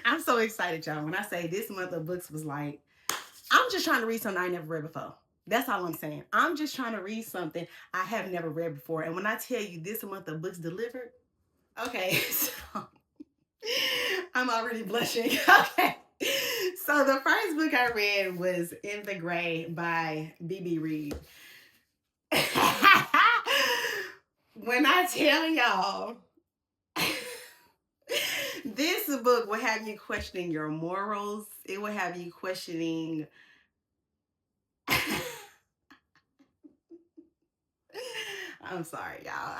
I'm so excited, y'all. When I say this month of books was like, I'm just trying to read something I never read before. That's all I'm saying. I'm just trying to read something I have never read before. And when I tell you this month of books delivered, okay, so I'm already blushing. Okay. So the first book I read was In the Gray by B.B. Reed. When I tell y'all, this book will have you questioning your morals. It will have you questioning. I'm sorry, y'all.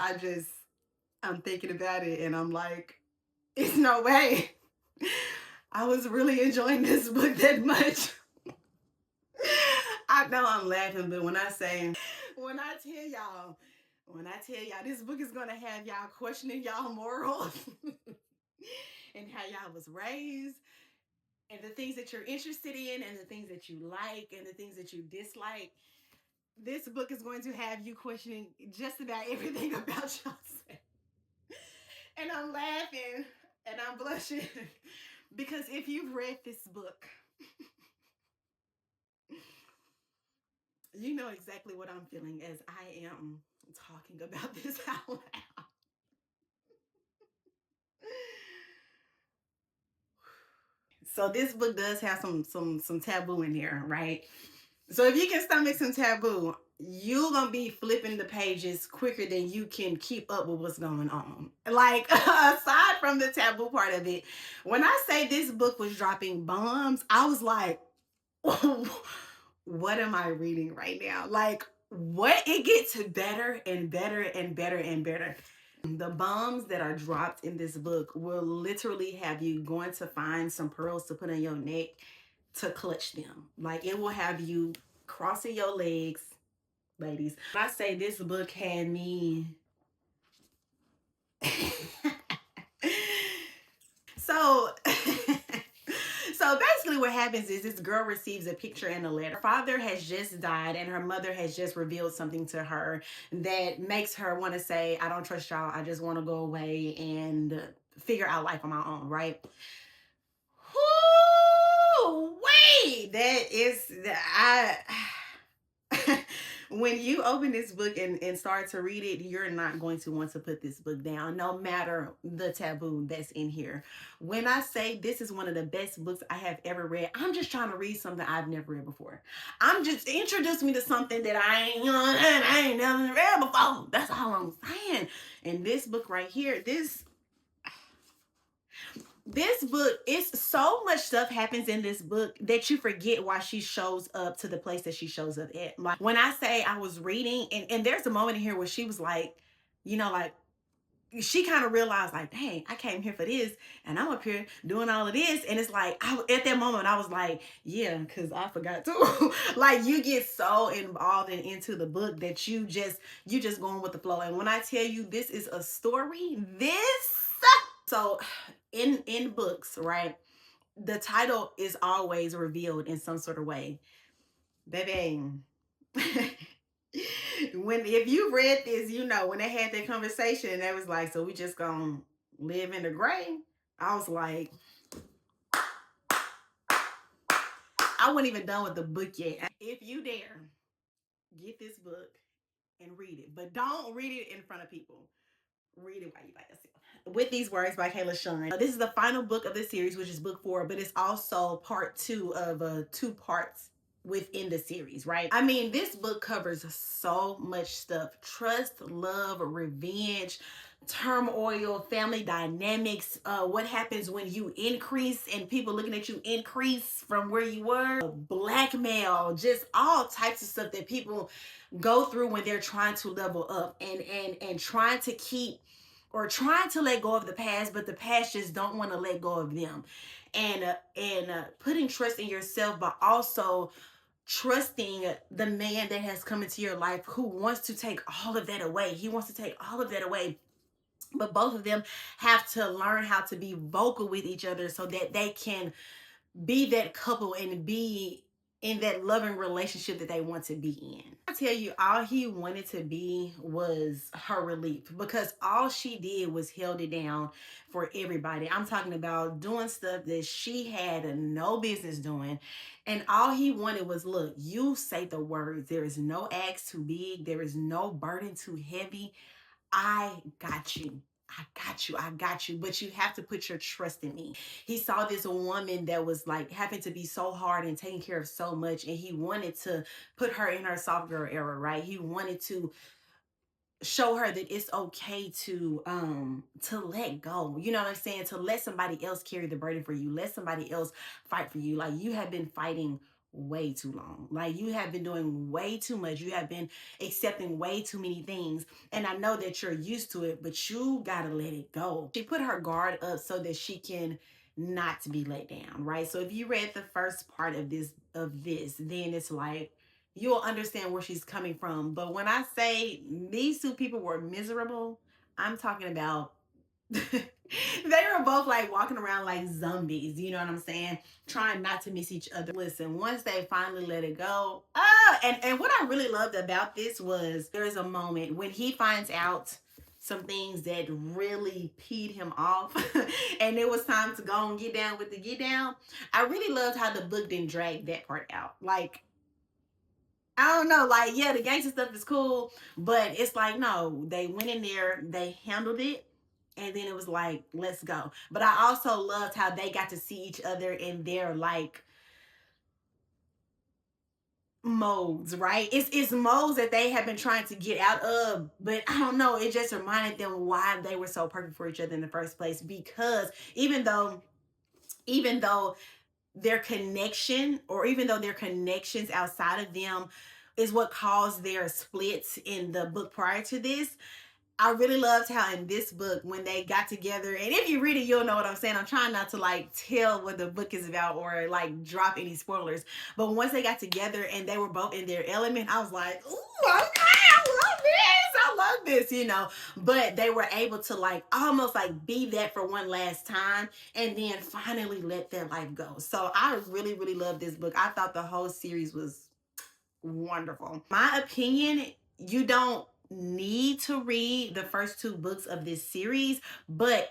I'm thinking about it and I'm like, it's no way. I was really enjoying this book that much. I know I'm laughing, but when I tell y'all, this book is gonna have y'all questioning y'all morals and how y'all was raised and the things that you're interested in and the things that you like and the things that you dislike. This book is going to have you questioning just about everything about yourself. And I'm laughing and I'm blushing because if you've read this book, you know exactly what I'm feeling as I am talking about this out loud. So this book does have some taboo in here, right? So if you can stomach some taboo, you're gonna be flipping the pages quicker than you can keep up with what's going on. Like aside from the taboo part of it, when I say this book was dropping bombs, I was like, what am I reading right now? Like, what? It gets better and better and better and better. The bombs that are dropped in this book will literally have you going to find some pearls to put on your neck to clutch them. Like, it will have you crossing your legs, ladies. I say this book had me. So so basically what happens is this girl receives a picture and a letter. Her father has just died and her mother has just revealed something to her that makes her want to say, I don't trust y'all. I just want to go away and figure out life on my own, right? Whoo, wait, that is I when you open this book and start to read it, you're not going to want to put this book down, no matter the taboo that's in here. When I say this is one of the best books I have ever read, I'm just trying to read something I've never read before. I'm just introduce me to something that I ain't never read before. That's all I'm saying. And this book right here, this book, it's so much stuff happens in this book that you forget why she shows up to the place that she shows up at. Like when I say I was reading, and there's a moment in here where she was like, like she kind of realized like, dang, I came here for this and I'm up here doing all of this. And it's like, at that moment I was like, yeah, because I forgot too. Like you get so involved and into the book that you just going with the flow. And when I tell you this is a story, so in books, right? The title is always revealed in some sort of way. Baby. If you read this, when they had that conversation, they was like, so we just gonna live in the gray. I was like, I wasn't even done with the book yet. If you dare, get this book and read it. But don't read it in front of people. Read it while you by yourself. With these words by Kayla Shun. This is the final book of the series, which is book 4, but it's also part 2 of 2 parts within the series, right? I mean, this book covers so much stuff: trust, love, revenge, turmoil, family dynamics, what happens when you increase and people looking at you increase from where you were, blackmail, just all types of stuff that people go through when they're trying to level up and trying to keep or trying to let go of the past, but the past just don't want to let go of them. And putting trust in yourself, but also trusting the man that has come into your life who wants to take all of that away. He wants to take all of that away. But both of them have to learn how to be vocal with each other so that they can be that couple and be in that loving relationship that they want to be in. I tell you, all he wanted to be was her relief, because all she did was held it down for everybody. I'm talking about doing stuff that she had no business doing. And all he wanted was, look, you say the words. There is no axe too big. There is no burden too heavy. I got you. I got you. I got you. But you have to put your trust in me. He saw this woman that was like having to be so hard and taking care of so much. And he wanted to put her in her soft girl era, right? He wanted to show her that it's okay to let go. You know what I'm saying? To let somebody else carry the burden for you. Let somebody else fight for you. Like, you have been fighting way too long. Like, you have been doing way too much. You have been accepting way too many things. And I know that you're used to it, but you gotta let it go. She put her guard up so that she can not to be let down, right? So if you read the first part of this, then it's like, you'll understand where she's coming from. But when I say these two people were miserable, I'm talking about they were both like walking around like zombies, you know what I'm saying? Trying not to miss each other. Listen, once they finally let it go, and what I really loved about this was there's a moment when he finds out some things that really peed him off and it was time to go and get down with the get down. I really loved how the book didn't drag that part out. Like, I don't know, like, yeah, the gangster stuff is cool, but it's like, no, they went in there, they handled it, and then it was like, let's go. But I also loved how they got to see each other in their like modes, right? It's modes that they have been trying to get out of, but I don't know, it just reminded them why they were so perfect for each other in the first place. Because even though their connection, or even though their connections outside of them is what caused their splits in the book prior to this, I really loved how in this book, when they got together, and if you read it, you'll know what I'm saying. I'm trying not to like tell what the book is about or like drop any spoilers. But once they got together and they were both in their element, I was like, ooh, okay, I love this. I love this, you know. But they were able to like almost like be that for one last time and then finally let their life go. So I really, really love this book. I thought the whole series was wonderful. My opinion, you don't need to read the first two books of this series, but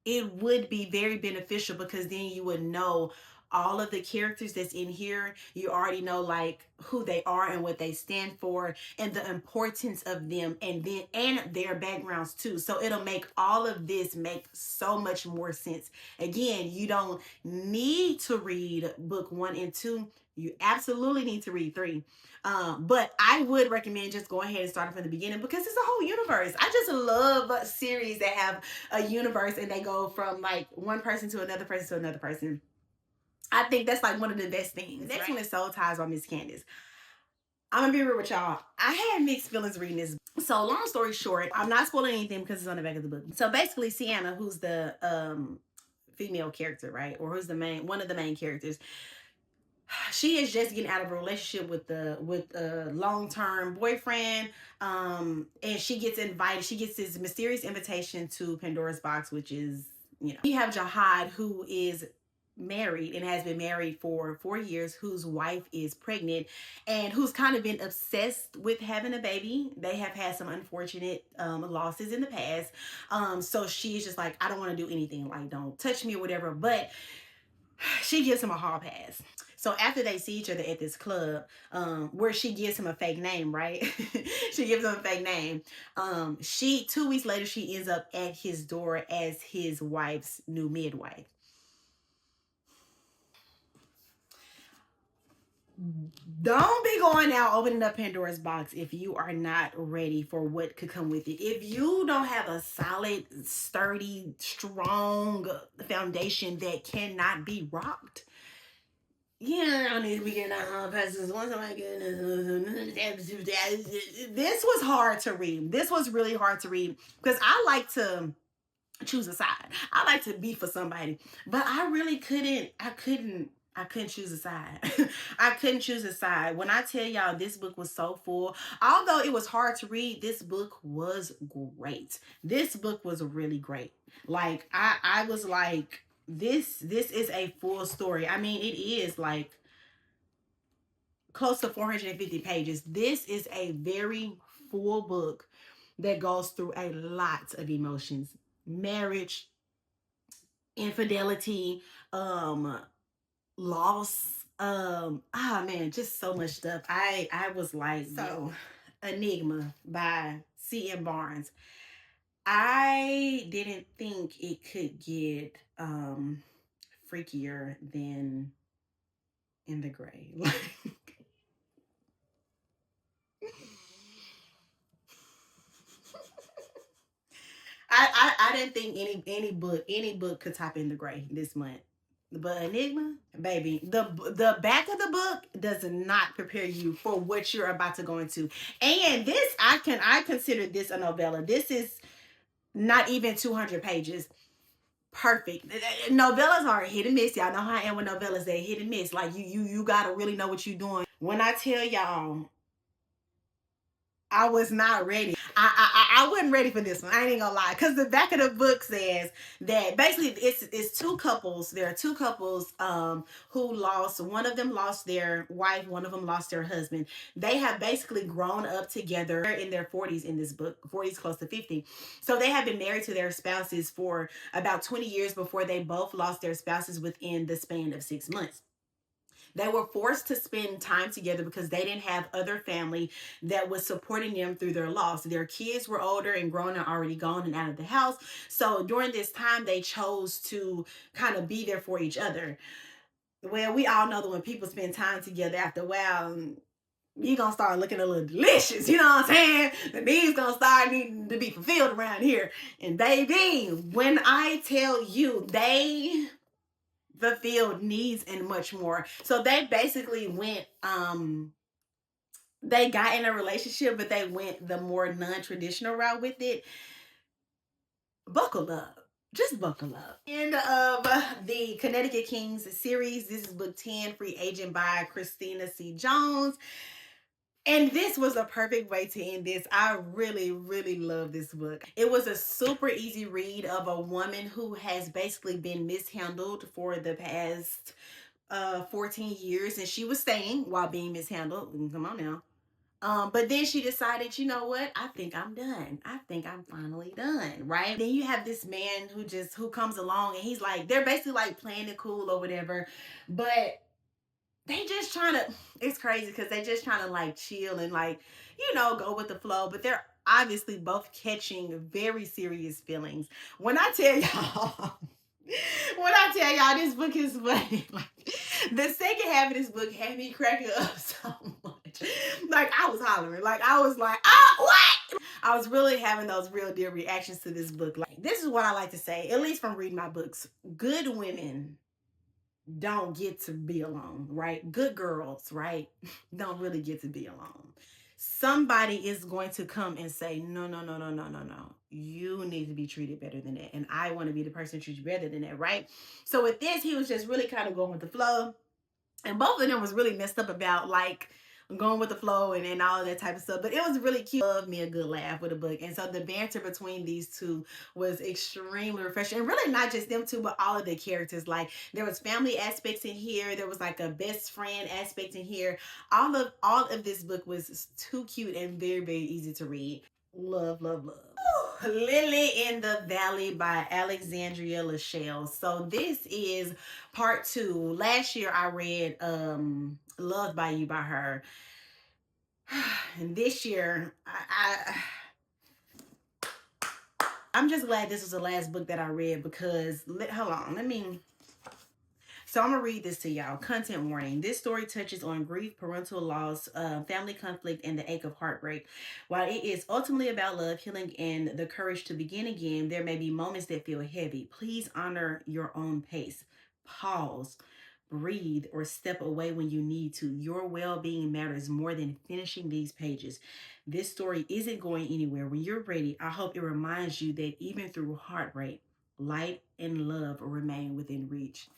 it would be very beneficial because then you would know all of the characters that's in here. You already know like who they are and what they stand for and the importance of them, and then and their backgrounds too. So it'll make all of this make so much more sense. Again, you don't need to read book 1 and 2. You absolutely need to read 3. But I would recommend just going ahead and starting from the beginning because it's a whole universe. I just love series that have a universe and they go from like one person to another person to another person. I think that's like one of the best things. The next one is Soul Ties by Miss Candace. I'm gonna be real with y'all. I had mixed feelings reading this. So long story short, I'm not spoiling anything because it's on the back of the book. So basically, Sienna, who's the female character, right, or who's the one of the main characters, she is just getting out of a relationship with a long-term boyfriend, and she gets this mysterious invitation to Pandora's box, which is, you know, we have Jihad, who is married and has been married for 4 years, whose wife is pregnant and who's kind of been obsessed with having a baby. They have had some unfortunate losses in the past, so she's just like, I don't want to do anything, like don't touch me or whatever, but she gives him a hall pass. So after they see each other at this club, where she gives him a fake name, right? She gives him a fake name. 2 weeks later, she ends up at his door as his wife's new midwife. Don't be going out opening up Pandora's box if you are not ready for what could come with it. If you don't have a solid, sturdy, strong foundation that cannot be rocked, yeah, I don't need to be getting out passes. Once, oh my goodness, this was hard to read. This was really hard to read because I like to choose a side. I like to be for somebody, but I really couldn't. I couldn't choose a side. I couldn't choose a side. When I tell y'all this book was so full, although it was hard to read, this book was great. This book was really great. Like I was like, this is a full story. I mean, it is like close to 450 pages. This is a very full book that goes through a lot of emotions: marriage, infidelity, um, loss, man, just so much stuff. I was like, so Enigma by C.M. Barnes. I didn't think it could get freakier than In the Gray. I didn't think any book could top In the Gray this month. But Enigma, baby, the back of the book does not prepare you for what you're about to go into. And this, I consider this a novella. This is not even 200 pages. Perfect. Novellas are hit and miss. Y'all know how I am with novellas. They hit and miss. Like you gotta really know what you're doing. When I tell y'all, I was not ready. I wasn't ready for this one. I ain't gonna lie, because the back of the book says that basically it's two couples. There are two couples who lost. One of them lost their wife. One of them lost their husband. They have basically grown up together in their 40s in this book, 40s close to 50. So they have been married to their spouses for about 20 years before they both lost their spouses within the span of 6 months. They were forced to spend time together because they didn't have other family that was supporting them through their loss. Their kids were older and grown and already gone and out of the house. So during this time, they chose to kind of be there for each other. Well, we all know that when people spend time together, after a while, you're gonna start looking a little delicious, you know what I'm saying? The needs gonna start needing to be fulfilled around here. And baby, when I tell you they fulfilled needs and much more. So they basically went they got in a relationship, but they went the more non-traditional route with it. Buckle up. Just buckle up. End of the Connecticut Kings series. This is book 10, Free Agent by Christina C. Jones. And this was a perfect way to end this. I really, really love this book. It was a super easy read of a woman who has basically been mishandled for the past 14 years, and she was staying while being mishandled. Come on now. But then she decided, you know what? I think I'm done. I think I'm finally done, right? Then you have this man who comes along, and he's like, they're basically like playing it cool or whatever, but they just trying to, it's crazy because they just trying to like chill and like, go with the flow, but they're obviously both catching very serious feelings. When I tell y'all, when I tell y'all this book is funny, like the second half of this book had me cracking up so much. Like I was hollering, like I was like, ah, what? I was really having those real dear reactions to this book. Like this is what I like to say, at least from reading my books: good women don't get to be alone, right? Good girls, right? Don't really get to be alone. Somebody is going to come and say, no, no, no, no, no, no, no. You need to be treated better than that. And I want to be the person who treats you better than that, right? So with this, he was just really kind of going with the flow. And both of them was really messed up about like going with the flow and all of that type of stuff. But it was really cute. Love me a good laugh with a book. And so the banter between these two was extremely refreshing. And really not just them two, but all of the characters. Like there was family aspects in here. There was like a best friend aspect in here. All of this book was too cute and very, very easy to read. Love, love, love. Lily in the Valley by Alexandria Lachelle. So this is part 2. Last year I read Loved by You by her. And this year I'm just glad this was the last book that I read because hold on, let me. So I'm gonna read this to y'all. Content warning: this story touches on grief, parental loss, family conflict, and the ache of heartbreak. While it is ultimately about love, healing, and the courage to begin again, there may be moments that feel heavy. Please honor your own pace. Pause, breathe, or step away when you need to. Your well-being matters more than finishing these pages. This story isn't going anywhere. When you're ready, I hope it reminds you that even through heartbreak, light and love remain within reach.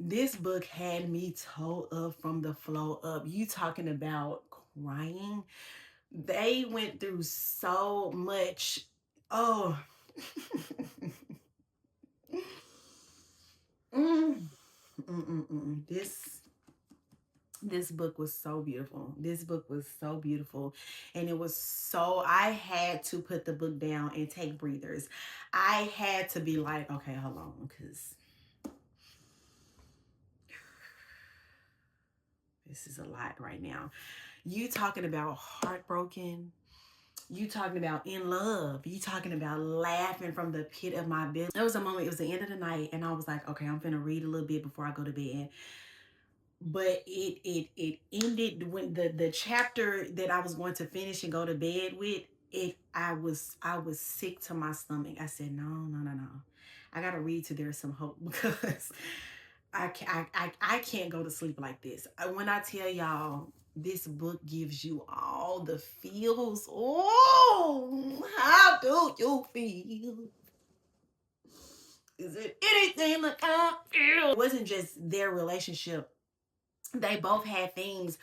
This book had me toe up from the flow up. You talking about crying? They went through so much. Oh. mm, mm, mm, mm. This book was so beautiful. This book was so beautiful. And it was so, I had to put the book down and take breathers. I had to be like, okay, hold on, because this is a lot right now. You talking about heartbroken. You talking about in love. You talking about laughing from the pit of my belly. There was a moment, it was the end of the night, and I was like, okay, I'm finna read a little bit before I go to bed. But it ended when the chapter that I was going to finish and go to bed with it. I was sick to my stomach. I said, no, no, no, no. I gotta read to there's some hope because I can't go to sleep like this. When I tell y'all, this book gives you all the feels. Oh, how do you feel? Is it anything like I feel? It wasn't just their relationship. They both had things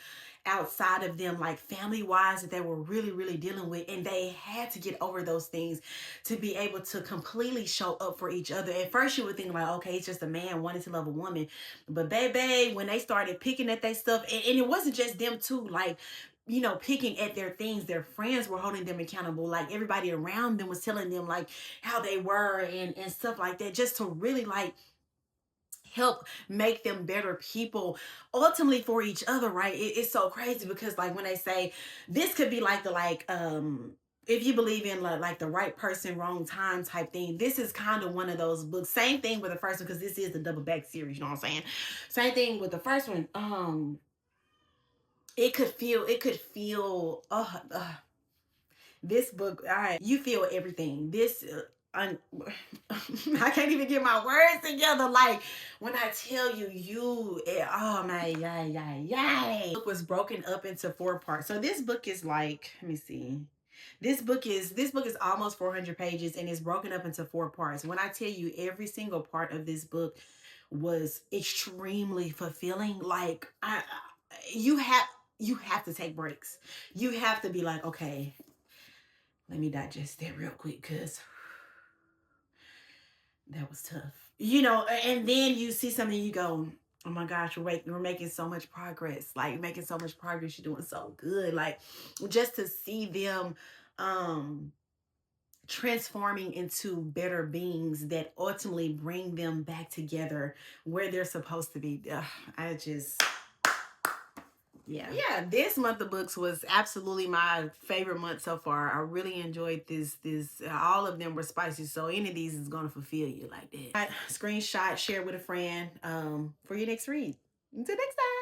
outside of them, like family wise, that they were really, really dealing with. And they had to get over those things to be able to completely show up for each other. At first, you would think, like, okay, it's just a man wanting to love a woman. But, baby, when they started picking at their stuff, and it wasn't just them, too, like, you know, picking at their things, their friends were holding them accountable. Like, everybody around them was telling them, like, how they were and stuff like that, just to really, like, help make them better people ultimately for each other, right? It's so crazy because like when they say this could be like the if you believe in like the right person wrong time type thing, this is kind of one of those books. Same thing with the first one, because this is the double back series, you know what I'm saying? Same thing with the first one. It could feel this book, all right, you feel everything. I can't even get my words together. Like when I tell you, oh my, yeah. The book was broken up into 4 parts. So this book is like, let me see. This book is almost 400 pages and it's broken up into 4 parts. When I tell you, every single part of this book was extremely fulfilling. Like you have you have to take breaks. You have to be like, okay, let me digest that real quick because that was tough. You know, and then you see something, you go, oh my gosh, we're making so much progress. Like, you're making so much progress. You're doing so good. Like, just to see them transforming into better beings that ultimately bring them back together where they're supposed to be. I just yeah, this month of books was absolutely my favorite month so far. I really enjoyed this all of them were spicy, so any of these is going to fulfill you like that. Screenshot, share with a friend for your next read. Until next time.